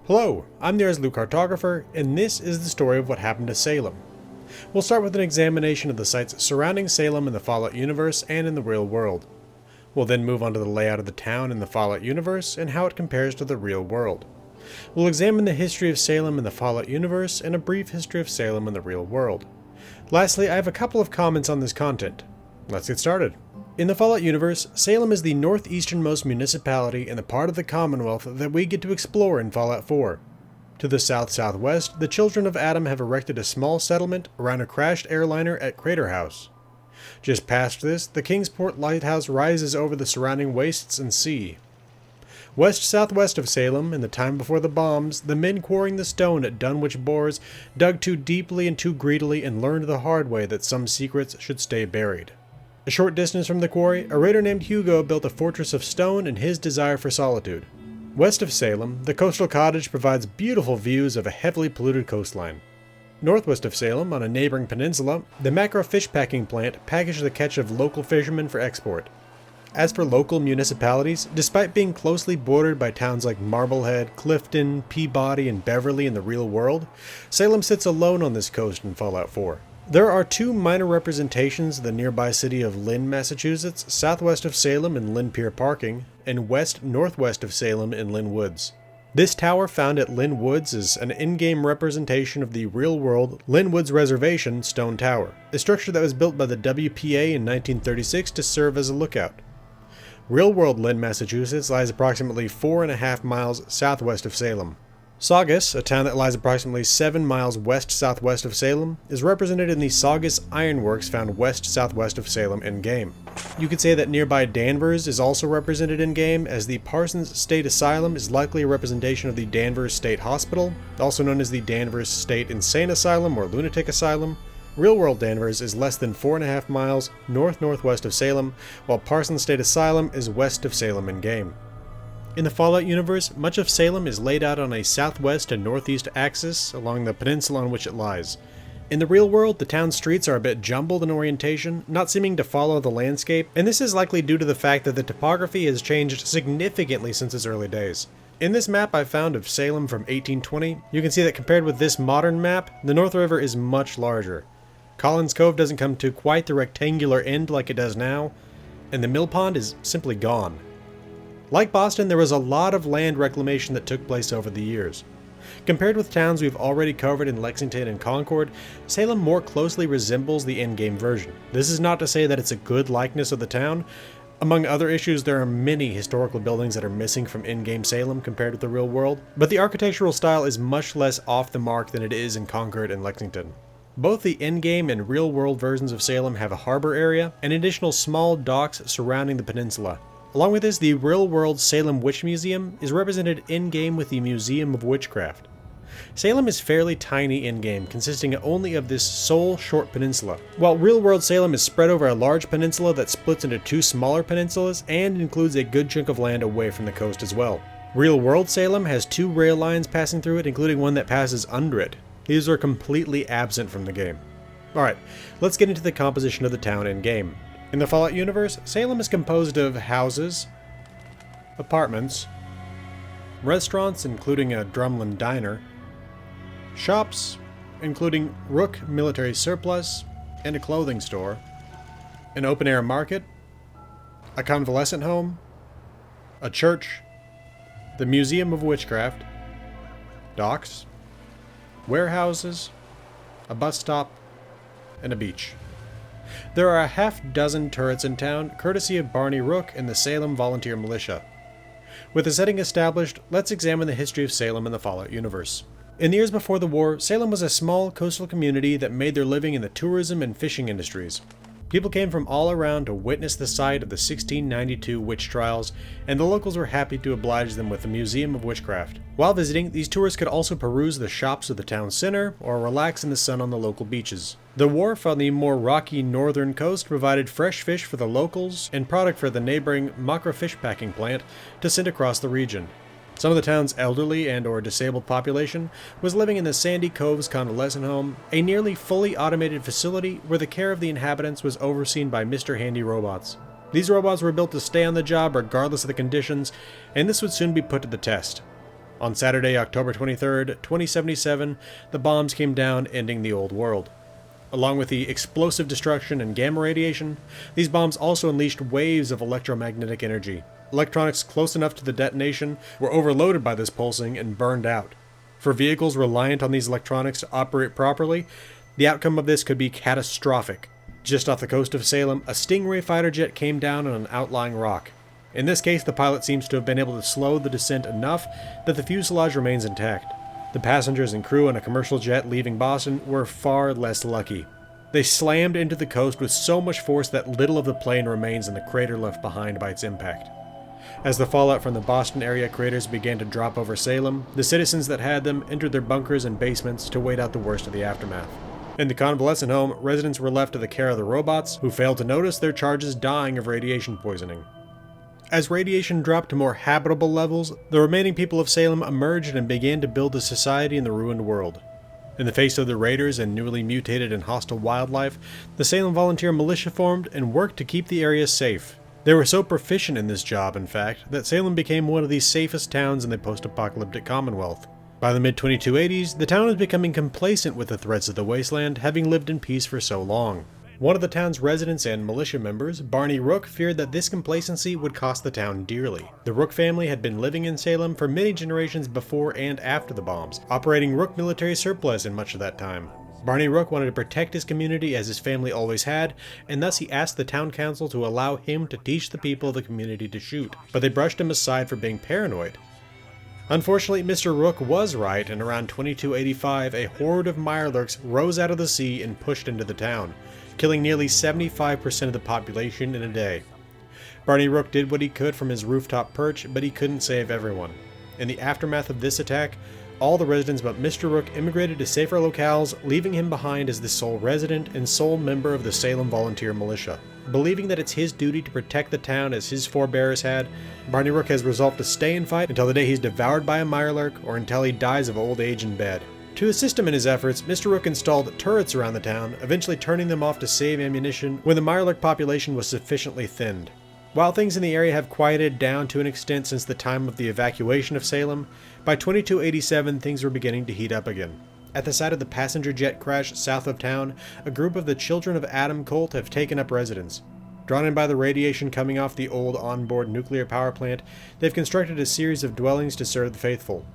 Hello, I'm the Blue Cartographer, and this is the story of what happened to Salem. We'll start with an examination of the sites surrounding Salem in the Fallout universe and in the real world. We'll then move on to the layout of the town in the Fallout universe and how it compares to the real world. We'll examine the history of Salem in the Fallout universe and a brief history of Salem in the real world. Lastly, I have a couple of comments on this content. Let's get started. In the Fallout universe, Salem is the northeasternmost municipality in the part of the Commonwealth that we get to explore in Fallout 4. To the south-southwest, the children of Adam have erected a small settlement around a crashed airliner at Crater House. Just past this, the Kingsport Lighthouse rises over the surrounding wastes and sea. West-southwest of Salem, in the time before the bombs, the men quarrying the stone at Dunwich Bores dug too deeply and too greedily and learned the hard way that some secrets should stay buried. A short distance from the quarry, a raider named Hugo built a fortress of stone in his desire for solitude. West of Salem, the coastal cottage provides beautiful views of a heavily polluted coastline. Northwest of Salem, on a neighboring peninsula, the macro fish packing plant packaged the catch of local fishermen for export. As for local municipalities, despite being closely bordered by towns like Marblehead, Clifton, Peabody, and Beverly in the real world, Salem sits alone on this coast in Fallout 4. There are two minor representations of the nearby city of Lynn, Massachusetts, southwest of Salem in Lynn Pier Parking, and west-northwest of Salem in Lynn Woods. This tower found at Lynn Woods is an in-game representation of the real-world Lynn Woods Reservation Stone Tower, a structure that was built by the WPA in 1936 to serve as a lookout. Real-world Lynn, Massachusetts lies approximately 4.5 miles southwest of Salem. Saugus, a town that lies approximately 7 miles west-southwest of Salem, is represented in the Saugus Ironworks found west-southwest of Salem in-game. You could say that nearby Danvers is also represented in-game, as the Parsons State Asylum is likely a representation of the Danvers State Hospital, also known as the Danvers State Insane Asylum or Lunatic Asylum. Real-world Danvers is less than 4.5 miles north-northwest of Salem, while Parsons State Asylum is west of Salem in-game. In the Fallout universe, much of Salem is laid out on a southwest and northeast axis along the peninsula on which it lies. In the real world, the town's streets are a bit jumbled in orientation, not seeming to follow the landscape, and this is likely due to the fact that the topography has changed significantly since its early days. In this map I found of Salem from 1820, you can see that compared with this modern map, the North River is much larger. Collins Cove doesn't come to quite the rectangular end like it does now, and the mill pond is simply gone. Like Boston, there was a lot of land reclamation that took place over the years. Compared with towns we've already covered in Lexington and Concord, Salem more closely resembles the in-game version. This is not to say that it's a good likeness of the town. Among other issues, there are many historical buildings that are missing from in-game Salem compared with the real world, but the architectural style is much less off the mark than it is in Concord and Lexington. Both the in-game and real-world versions of Salem have a harbor area and additional small docks surrounding the peninsula. Along with this, the real-world Salem Witch Museum is represented in-game with the Museum of Witchcraft. Salem is fairly tiny in-game, consisting only of this sole short peninsula, while real-world Salem is spread over a large peninsula that splits into two smaller peninsulas and includes a good chunk of land away from the coast as well. Real-world Salem has two rail lines passing through it, including one that passes under it. These are completely absent from the game. Alright, let's get into the composition of the town in-game. In the Fallout universe, Salem is composed of houses, apartments, restaurants including a Drumlin Diner, shops including Rook Military Surplus and a clothing store, an open-air market, a convalescent home, a church, the Museum of Witchcraft, docks, warehouses, a bus stop, and a beach. There are a half-dozen turrets in town, courtesy of Barney Rook and the Salem Volunteer Militia. With the setting established, let's examine the history of Salem in the Fallout universe. In the years before the war, Salem was a small coastal community that made their living in the tourism and fishing industries. People came from all around to witness the site of the 1692 witch trials, and the locals were happy to oblige them with the Museum of Witchcraft. While visiting, these tourists could also peruse the shops of the town center or relax in the sun on the local beaches. The wharf on the more rocky northern coast provided fresh fish for the locals and product for the neighboring macro fish packing plant to send across the region. Some of the town's elderly and or disabled population was living in the Sandy Coves Convalescent Home, a nearly fully automated facility where the care of the inhabitants was overseen by Mr. Handy robots. These robots were built to stay on the job regardless of the conditions, and this would soon be put to the test. On Saturday, October 23, 2077, the bombs came down, ending the old world. Along with the explosive destruction and gamma radiation, these bombs also unleashed waves of electromagnetic energy. Electronics close enough to the detonation were overloaded by this pulsing and burned out. For vehicles reliant on these electronics to operate properly, the outcome of this could be catastrophic. Just off the coast of Salem, a Stingray fighter jet came down on an outlying rock. In this case, the pilot seems to have been able to slow the descent enough that the fuselage remains intact. The passengers and crew on a commercial jet leaving Boston were far less lucky. They slammed into the coast with so much force that little of the plane remains in the crater left behind by its impact. As the fallout from the Boston area craters began to drop over Salem, the citizens that had them entered their bunkers and basements to wait out the worst of the aftermath. In the convalescent home, residents were left to the care of the robots, who failed to notice their charges dying of radiation poisoning. As radiation dropped to more habitable levels, the remaining people of Salem emerged and began to build a society in the ruined world. In the face of the raiders and newly mutated and hostile wildlife, the Salem Volunteer Militia formed and worked to keep the area safe. They were so proficient in this job, in fact, that Salem became one of the safest towns in the post-apocalyptic Commonwealth. By the mid-2280s, the town was becoming complacent with the threats of the wasteland, having lived in peace for so long. One of the town's residents and militia members, Barney Rook, feared that this complacency would cost the town dearly. The Rook family had been living in Salem for many generations before and after the bombs, operating Rook military surplus in much of that time. Barney Rook wanted to protect his community as his family always had, and thus he asked the town council to allow him to teach the people of the community to shoot, but they brushed him aside for being paranoid. Unfortunately, Mr. Rook was right, and around 2285 a horde of mirelurks rose out of the sea and pushed into the town, killing nearly 75% of the population in a day. Barney Rook did what he could from his rooftop perch, but he couldn't save everyone. In the aftermath of this attack, all the residents but Mr. Rook immigrated to safer locales, leaving him behind as the sole resident and sole member of the Salem Volunteer Militia. Believing that it's his duty to protect the town as his forebears had, Barney Rook has resolved to stay and fight until the day he's devoured by a mirelurk or until he dies of old age in bed. To assist him in his efforts, Mr. Rook installed turrets around the town, eventually turning them off to save ammunition when the mirelurk population was sufficiently thinned. While things in the area have quieted down to an extent since the time of the evacuation of Salem, by 2287 things were beginning to heat up again. At the site of the passenger jet crash south of town, a group of the Children of Adam cult have taken up residence. Drawn in by the radiation coming off the old onboard nuclear power plant, they've constructed a series of dwellings to serve the faithful.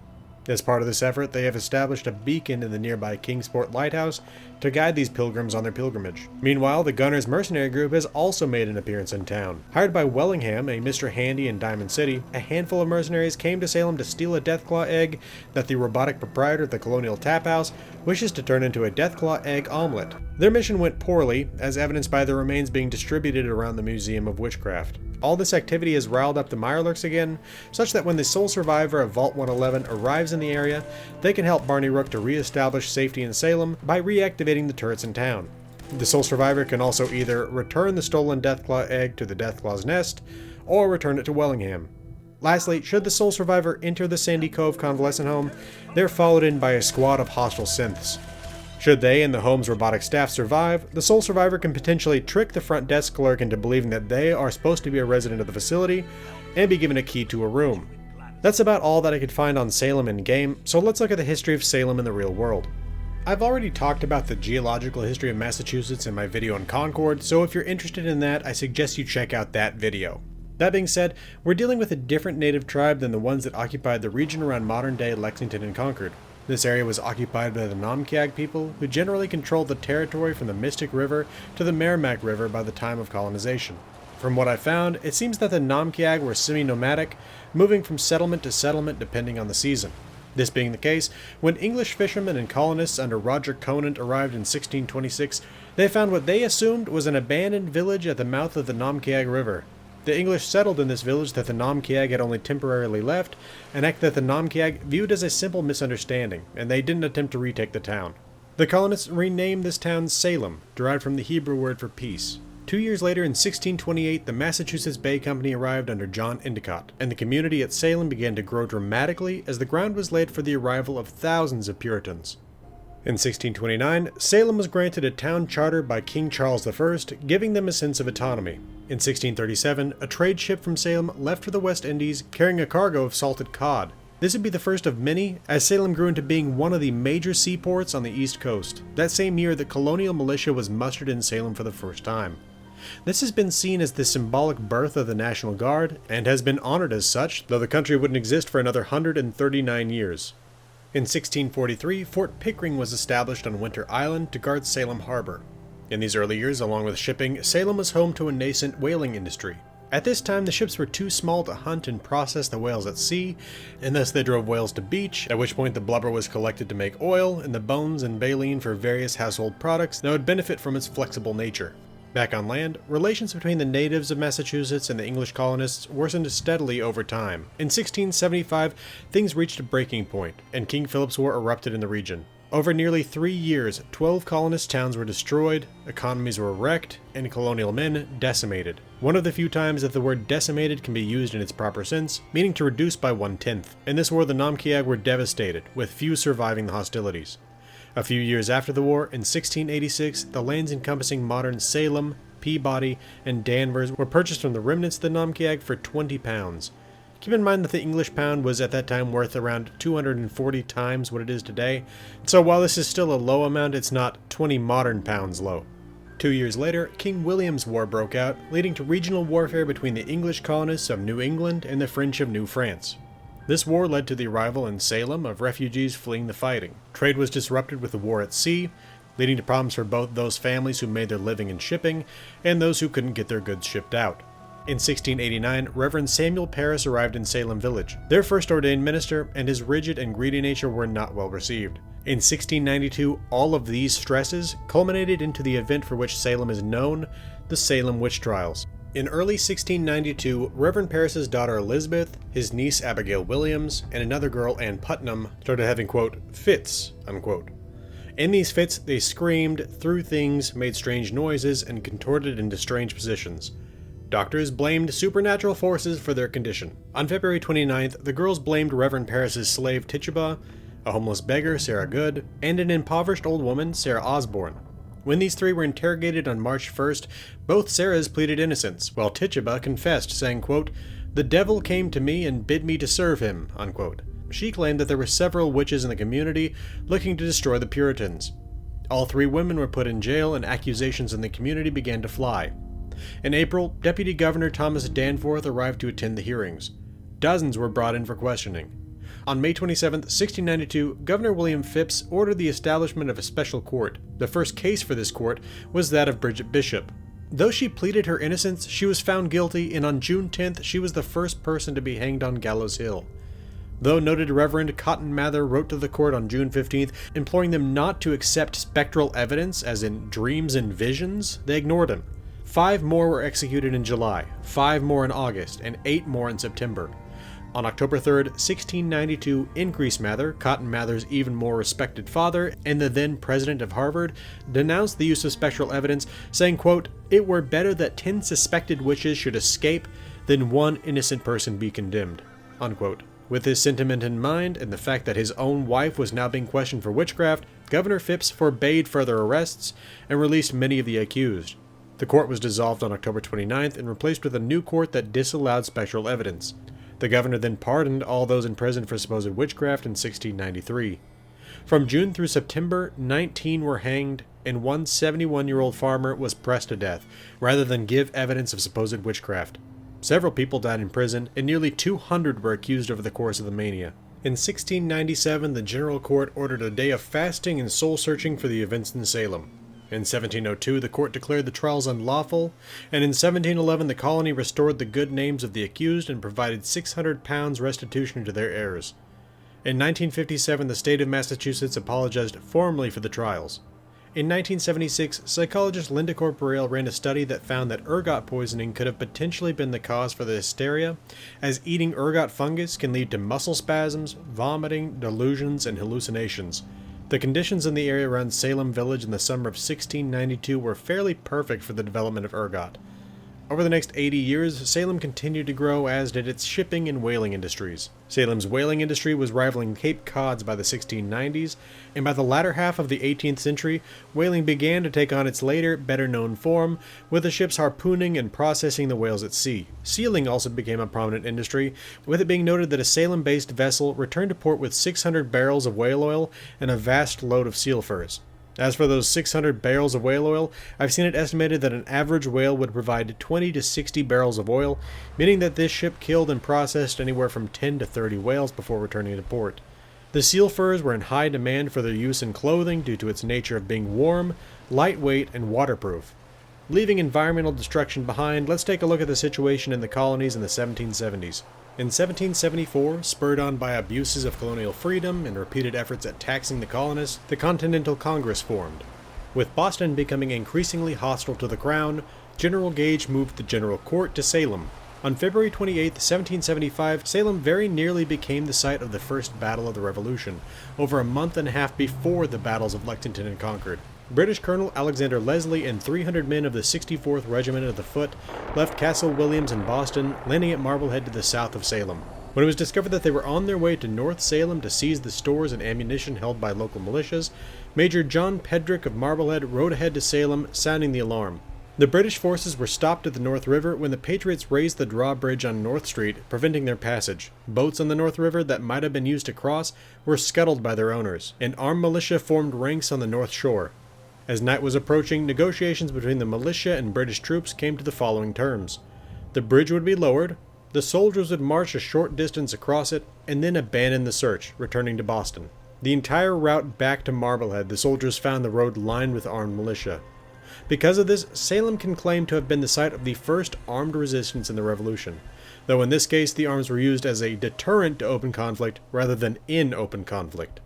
As part of this effort, they have established a beacon in the nearby Kingsport Lighthouse to guide these pilgrims on their pilgrimage. Meanwhile, the Gunners Mercenary Group has also made an appearance in town. Hired by Wellingham, a Mr. Handy in Diamond City, a handful of mercenaries came to Salem to steal a Deathclaw egg that the robotic proprietor of the Colonial Tap House wishes to turn into a Deathclaw egg omelet. Their mission went poorly, as evidenced by the remains being distributed around the Museum of Witchcraft. All this activity has riled up the mirelurks again, such that when the sole survivor of Vault 111 arrives in the area, they can help Barney Rook to re-establish safety in Salem by reactivating the turrets in town. The sole survivor can also either return the stolen Deathclaw egg to the Deathclaw's nest, or return it to Wellingham. Lastly, should the sole survivor enter the Sandy Cove convalescent home, they're followed in by a squad of hostile synths. Should they and the home's robotic staff survive, the sole survivor can potentially trick the front desk clerk into believing that they are supposed to be a resident of the facility and be given a key to a room. That's about all that I could find on Salem in-game, so let's look at the history of Salem in the real world. I've already talked about the geological history of Massachusetts in my video on Concord, so if you're interested in that, I suggest you check out that video. That being said, we're dealing with a different native tribe than the ones that occupied the region around modern-day Lexington and Concord. This area was occupied by the Namkiag people, who generally controlled the territory from the Mystic River to the Merrimack River by the time of colonization. From what I found, it seems that the Namkiag were semi-nomadic, moving from settlement to settlement depending on the season. This being the case, when English fishermen and colonists under Roger Conant arrived in 1626, they found what they assumed was an abandoned village at the mouth of the Namkiag River. The English settled in this village that the Namkiag had only temporarily left, an act that the Namkiag viewed as a simple misunderstanding, and they didn't attempt to retake the town. The colonists renamed this town Salem, derived from the Hebrew word for peace. 2 years later, in 1628, the Massachusetts Bay Company arrived under John Endicott, and the community at Salem began to grow dramatically as the ground was laid for the arrival of thousands of Puritans. In 1629, Salem was granted a town charter by King Charles I, giving them a sense of autonomy. In 1637, a trade ship from Salem left for the West Indies carrying a cargo of salted cod. This would be the first of many, as Salem grew into being one of the major seaports on the East Coast, that same year that colonial militia was mustered in Salem for the first time. This has been seen as the symbolic birth of the National Guard, and has been honored as such, though the country wouldn't exist for another 139 years. In 1643, Fort Pickering was established on Winter Island to guard Salem Harbor. In these early years, along with shipping, Salem was home to a nascent whaling industry. At this time, the ships were too small to hunt and process the whales at sea, and thus they drove whales to beach, at which point the blubber was collected to make oil, and the bones and baleen for various household products that would benefit from its flexible nature. Back on land, relations between the natives of Massachusetts and the English colonists worsened steadily over time. In 1675, things reached a breaking point, and King Philip's War erupted in the region. Over nearly 3 years, 12 colonist towns were destroyed, economies were wrecked, and colonial men decimated. One of the few times that the word decimated can be used in its proper sense, meaning to reduce by 1/10. In this war, the Namkiag were devastated, with few surviving the hostilities. A few years after the war, in 1686, the lands encompassing modern Salem, Peabody, and Danvers were purchased from the remnants of the Namkiag for £20. Keep in mind that the English pound was at that time worth around 240 times what it is today, so while this is still a low amount, it's not 20 modern pounds low. 2 years later, King William's War broke out, leading to regional warfare between the English colonists of New England and the French of New France. This war led to the arrival in Salem of refugees fleeing the fighting. Trade was disrupted with the war at sea, leading to problems for both those families who made their living in shipping and those who couldn't get their goods shipped out. In 1689, Reverend Samuel Parris arrived in Salem Village, their first ordained minister, and his rigid and greedy nature were not well received. In 1692, all of these stresses culminated into the event for which Salem is known, the Salem Witch Trials. In early 1692, Reverend Parris's daughter Elizabeth, his niece Abigail Williams, and another girl, Ann Putnam, started having, quote, fits, unquote. In these fits, they screamed, threw things, made strange noises, and contorted into strange positions. Doctors blamed supernatural forces for their condition. On February 29th, the girls blamed Reverend Parris's slave Tituba, a homeless beggar, Sarah Good, and an impoverished old woman, Sarah Osborne. When these three were interrogated on March 1st, both Sarahs pleaded innocence, while Tituba confessed, saying, quote, "The devil came to me and bid me to serve him," unquote. She claimed that there were several witches in the community looking to destroy the Puritans. All three women were put in jail, and accusations in the community began to fly. In April, Deputy Governor Thomas Danforth arrived to attend the hearings. Dozens were brought in for questioning. On May 27, 1692, Governor William Phips ordered the establishment of a special court. The first case for this court was that of Bridget Bishop. Though she pleaded her innocence, she was found guilty, and on June 10th, she was the first person to be hanged on Gallows Hill. Though noted Reverend Cotton Mather wrote to the court on June 15th, imploring them not to accept spectral evidence, as in dreams and visions, they ignored him. 5 more were executed in July, 5 more in August, and 8 more in September. On October 3rd, 1692, Increase Mather, Cotton Mather's even more respected father, and the then president of Harvard, denounced the use of spectral evidence, saying, quote, "It were better that 10 suspected witches should escape than 1 innocent person be condemned," unquote. With this sentiment in mind, and the fact that his own wife was now being questioned for witchcraft, Governor Phips forbade further arrests and released many of the accused. The court was dissolved on October 29th and replaced with a new court that disallowed spectral evidence. The governor then pardoned all those in prison for supposed witchcraft in 1693. From June through September, 19 were hanged, and one 71-year-old farmer was pressed to death, rather than give evidence of supposed witchcraft. Several people died in prison, and nearly 200 were accused over the course of the mania. In 1697, the General Court ordered a day of fasting and soul-searching for the events in Salem. In 1702, the court declared the trials unlawful, and in 1711 the colony restored the good names of the accused and provided £600 restitution to their heirs. In 1957, the state of Massachusetts apologized formally for the trials. In 1976, psychologist Linda Corporale ran a study that found that ergot poisoning could have potentially been the cause for the hysteria, as eating ergot fungus can lead to muscle spasms, vomiting, delusions, and hallucinations. The conditions in the area around Salem Village in the summer of 1692 were fairly perfect for the development of ergot. Over the next 80 years, Salem continued to grow, as did its shipping and whaling industries. Salem's whaling industry was rivaling Cape Cod's by the 1690s, and by the latter half of the 18th century, whaling began to take on its later, better-known form, with the ships harpooning and processing the whales at sea. Sealing also became a prominent industry, with it being noted that a Salem-based vessel returned to port with 600 barrels of whale oil and a vast load of seal furs. As for those 600 barrels of whale oil, I've seen it estimated that an average whale would provide 20 to 60 barrels of oil, meaning that this ship killed and processed anywhere from 10 to 30 whales before returning to port. The seal furs were in high demand for their use in clothing due to its nature of being warm, lightweight, and waterproof. Leaving environmental destruction behind, let's take a look at the situation in the colonies in the 1770s. In 1774, spurred on by abuses of colonial freedom and repeated efforts at taxing the colonists, the Continental Congress formed. With Boston becoming increasingly hostile to the Crown, General Gage moved the General Court to Salem. On February 28, 1775, Salem very nearly became the site of the first Battle of the Revolution, over a month and a half before the battles of Lexington and Concord. British Colonel Alexander Leslie and 300 men of the 64th Regiment of the Foot left Castle Williams in Boston, landing at Marblehead to the south of Salem. When it was discovered that they were on their way to North Salem to seize the stores and ammunition held by local militias, Major John Pedrick of Marblehead rode ahead to Salem, sounding the alarm. The British forces were stopped at the North River when the Patriots raised the drawbridge on North Street, preventing their passage. Boats on the North River that might have been used to cross were scuttled by their owners, and armed militia formed ranks on the north shore. As night was approaching, negotiations between the militia and British troops came to the following terms. The bridge would be lowered, the soldiers would march a short distance across it, and then abandon the search, returning to Boston. The entire route back to Marblehead, the soldiers found the road lined with armed militia. Because of this, Salem can claim to have been the site of the first armed resistance in the Revolution, though in this case the arms were used as a deterrent to open conflict rather than in open conflict.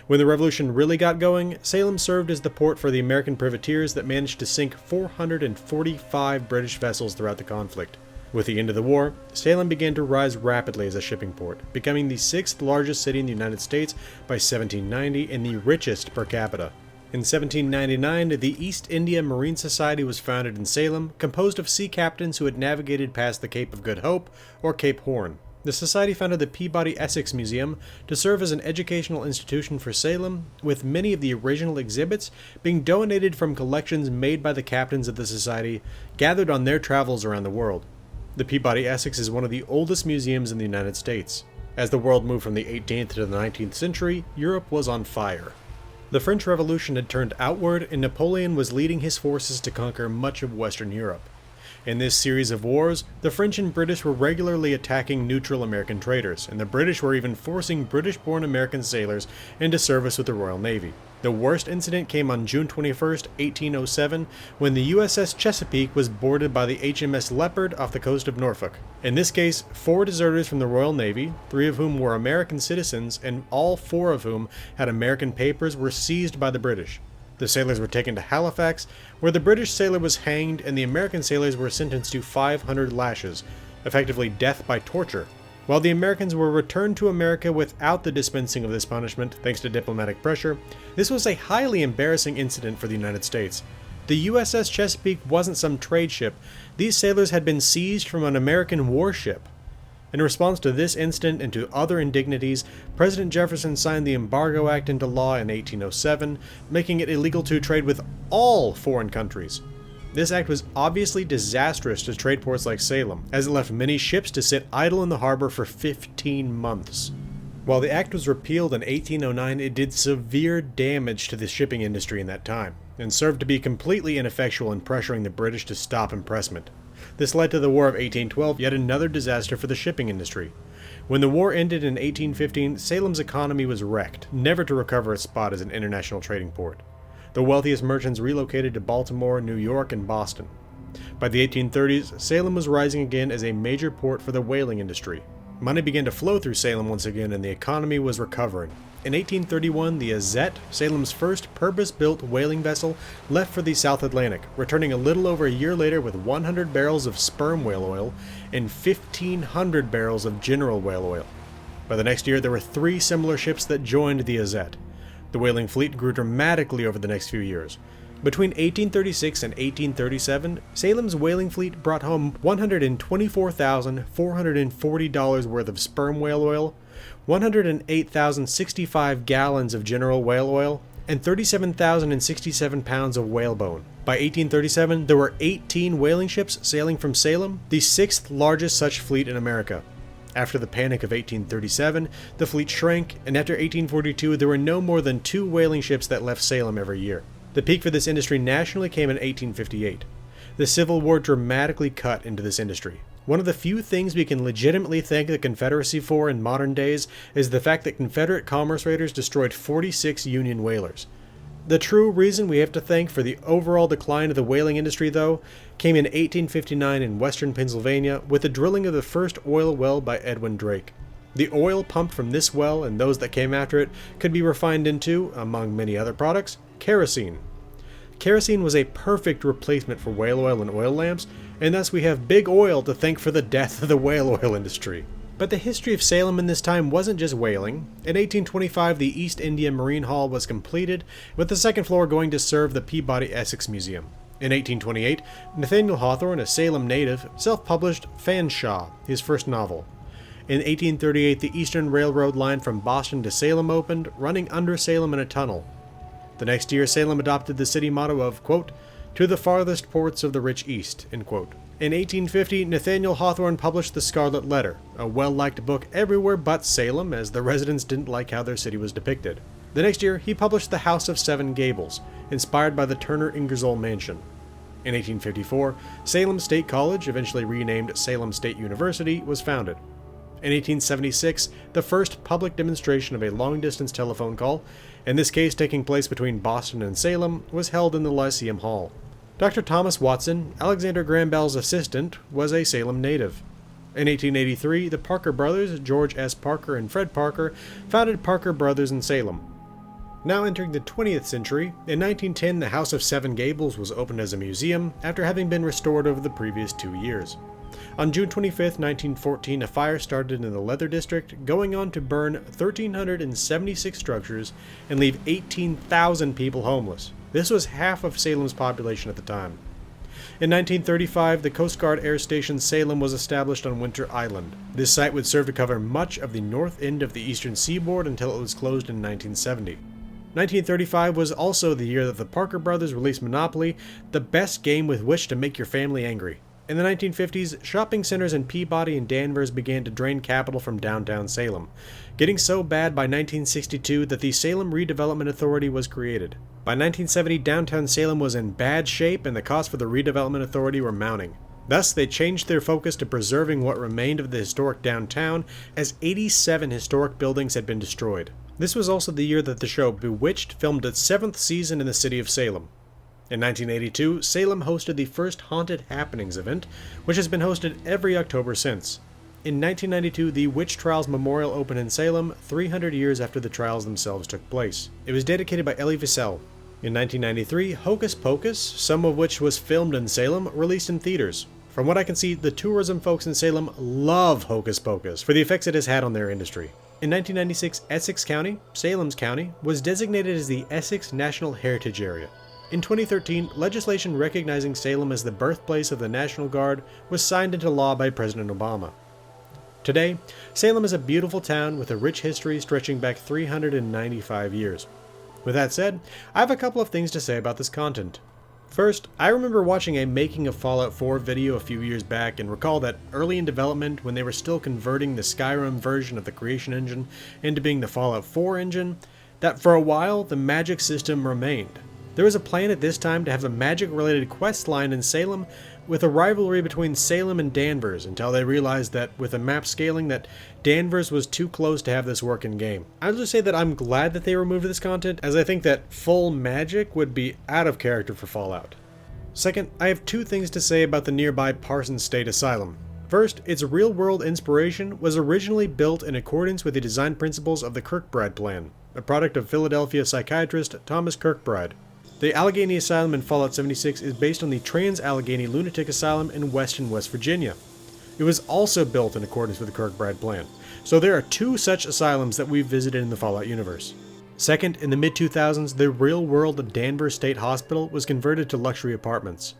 When the Revolution really got going, Salem served as the port for the American privateers that managed to sink 445 British vessels throughout the conflict. With the end of the war, Salem began to rise rapidly as a shipping port, becoming the 6th largest city in the United States by 1790 and the richest per capita. In 1799, the East India Marine Society was founded in Salem, composed of sea captains who had navigated past the Cape of Good Hope, or Cape Horn. The society founded the Peabody Essex Museum to serve as an educational institution for Salem, with many of the original exhibits being donated from collections made by the captains of the society gathered on their travels around the world. The Peabody Essex is one of the oldest museums in the United States. As the world moved from the 18th to the 19th century, Europe was on fire. The French Revolution had turned outward, and Napoleon was leading his forces to conquer much of Western Europe. In this series of wars, the French and British were regularly attacking neutral American traders, and the British were even forcing British-born American sailors into service with the Royal Navy. The worst incident came on June 21, 1807, when the USS Chesapeake was boarded by the HMS Leopard off the coast of Norfolk. In this case, 4 deserters from the Royal Navy, 3 of whom were American citizens and all 4 of whom had American papers, were seized by the British. The sailors were taken to Halifax, where the British sailor was hanged and the American sailors were sentenced to 500 lashes, effectively death by torture, while the Americans were returned to America without the dispensing of this punishment, thanks to diplomatic pressure. This was a highly embarrassing incident for the United States. The USS Chesapeake wasn't some trade ship. These sailors had been seized from an American warship. In response to this incident and to other indignities, President Jefferson signed the Embargo Act into law in 1807, making it illegal to trade with all foreign countries. This act was obviously disastrous to trade ports like Salem, as it left many ships to sit idle in the harbor for 15 months. While the act was repealed in 1809, it did severe damage to the shipping industry in that time, and served to be completely ineffectual in pressuring the British to stop impressment. This led to the War of 1812, yet another disaster for the shipping industry. When the war ended in 1815, Salem's economy was wrecked, never to recover its spot as an international trading port. The wealthiest merchants relocated to Baltimore, New York, and Boston. By the 1830s, Salem was rising again as a major port for the whaling industry. Money began to flow through Salem once again, and the economy was recovering. In 1831, the Azette, Salem's first purpose-built whaling vessel, left for the South Atlantic, returning a little over a year later with 100 barrels of sperm whale oil and 1,500 barrels of general whale oil. By the next year, there were 3 similar ships that joined the Azette. The whaling fleet grew dramatically over the next few years. Between 1836 and 1837, Salem's whaling fleet brought home $124,440 worth of sperm whale oil, 108,065 gallons of general whale oil, and 37,067 pounds of whalebone. By 1837, there were 18 whaling ships sailing from Salem, the sixth largest such fleet in America. After the Panic of 1837, the fleet shrank, and after 1842, there were no more than 2 whaling ships that left Salem every year. The peak for this industry nationally came in 1858. The Civil War dramatically cut into this industry. One of the few things we can legitimately thank the Confederacy for in modern days is the fact that Confederate commerce raiders destroyed 46 Union whalers. The true reason we have to thank for the overall decline of the whaling industry, though, came in 1859 in western Pennsylvania with the drilling of the first oil well by Edwin Drake. The oil pumped from this well and those that came after it could be refined into, among many other products, kerosene. Kerosene was a perfect replacement for whale oil and oil lamps, and thus we have Big Oil to thank for the death of the whale oil industry. But the history of Salem in this time wasn't just whaling. In 1825, the East India Marine Hall was completed, with the second floor going to serve the Peabody Essex Museum. In 1828, Nathaniel Hawthorne, a Salem native, self-published Fanshawe, his first novel. In 1838, the Eastern Railroad line from Boston to Salem opened, running under Salem in a tunnel. The next year, Salem adopted the city motto of, quote, "To the farthest ports of the rich East," end quote. In 1850, Nathaniel Hawthorne published The Scarlet Letter, a well-liked book everywhere but Salem, as the residents didn't like how their city was depicted. The next year, he published The House of Seven Gables, inspired by the Turner Ingersoll Mansion. In 1854, Salem State College, eventually renamed Salem State University, was founded. In 1876, the first public demonstration of a long-distance telephone call, in this case taking place between Boston and Salem, was held in the Lyceum Hall. Dr. Thomas Watson, Alexander Graham Bell's assistant, was a Salem native. In 1883, the Parker brothers, George S. Parker and Fred Parker, founded Parker Brothers in Salem. Now entering the 20th century, in 1910 the House of Seven Gables was opened as a museum after having been restored over the previous 2 years. On June 25, 1914, a fire started in the Leather District, going on to burn 1,376 structures and leave 18,000 people homeless. This was half of Salem's population at the time. In 1935, the Coast Guard Air Station Salem was established on Winter Island. This site would serve to cover much of the north end of the eastern seaboard until it was closed in 1970. 1935 was also the year that the Parker brothers released Monopoly, the best game with which to make your family angry. In the 1950s, shopping centers in Peabody and Danvers began to drain capital from downtown Salem, getting so bad by 1962 that the Salem Redevelopment Authority was created. By 1970, downtown Salem was in bad shape and the costs for the Redevelopment Authority were mounting. Thus, they changed their focus to preserving what remained of the historic downtown, as 87 historic buildings had been destroyed. This was also the year that the show Bewitched filmed its 7th season in the city of Salem. In 1982, Salem hosted the first Haunted Happenings event, which has been hosted every October since. In 1992, the Witch Trials Memorial opened in Salem, 300 years after the trials themselves took place. It was dedicated by Elie Wiesel. In 1993, Hocus Pocus, some of which was filmed in Salem, released in theaters. From what I can see, the tourism folks in Salem love Hocus Pocus for the effects it has had on their industry. In 1996, Essex County, Salem's county, was designated as the Essex National Heritage Area. In 2013, legislation recognizing Salem as the birthplace of the National Guard was signed into law by President Obama. Today, Salem is a beautiful town with a rich history stretching back 395 years. With that said, I have a couple of things to say about this content. First, I remember watching a Making of Fallout 4 video a few years back and recall that early in development, when they were still converting the Skyrim version of the Creation Engine into being the Fallout 4 engine, that for a while the magic system remained. There was a plan at this time to have a magic-related quest line in Salem with a rivalry between Salem and Danvers until they realized that with the map scaling that Danvers was too close to have this work in game. I'll just say that I'm glad that they removed this content, as I think that full magic would be out of character for Fallout. Second, I have 2 things to say about the nearby Parsons State Asylum. First, its real-world inspiration was originally built in accordance with the design principles of the Kirkbride Plan, a product of Philadelphia psychiatrist Thomas Kirkbride. The Allegheny Asylum in Fallout 76 is based on the Trans-Allegheny Lunatic Asylum in Weston, West Virginia. It was also built in accordance with the Kirkbride Plan, so there are 2 such asylums that we've visited in the Fallout universe. Second, in the mid-2000s, the real-world Danvers State Hospital was converted to luxury apartments.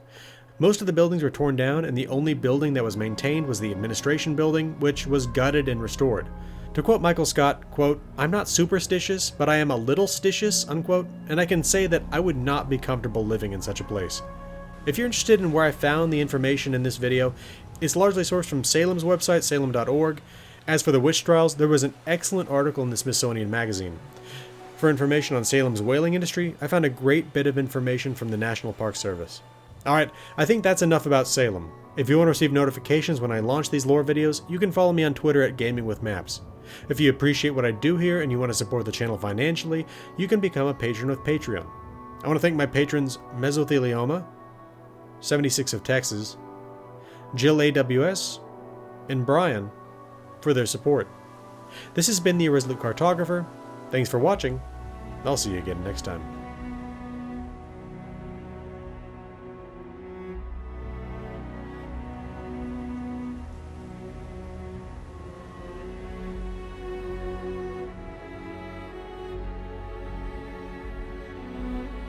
Most of the buildings were torn down, and the only building that was maintained was the administration building, which was gutted and restored. To quote Michael Scott, quote, "I'm not superstitious, but I am a little stitious," unquote, and I can say that I would not be comfortable living in such a place. If you're interested in where I found the information in this video, it's largely sourced from Salem's website, salem.org. As for the witch trials, there was an excellent article in the Smithsonian Magazine. For information on Salem's whaling industry, I found a great bit of information from the National Park Service. Alright, I think that's enough about Salem. If you want to receive notifications when I launch these lore videos, you can follow me on Twitter at GamingWithMaps. If you appreciate what I do here and you want to support the channel financially, you can become a patron with Patreon. I want to thank my patrons Mesothelioma, 76 of Texas, Jill AWS, and Brian for their support. This has been the Irresolute Cartographer. Thanks for watching. I'll see you again next time.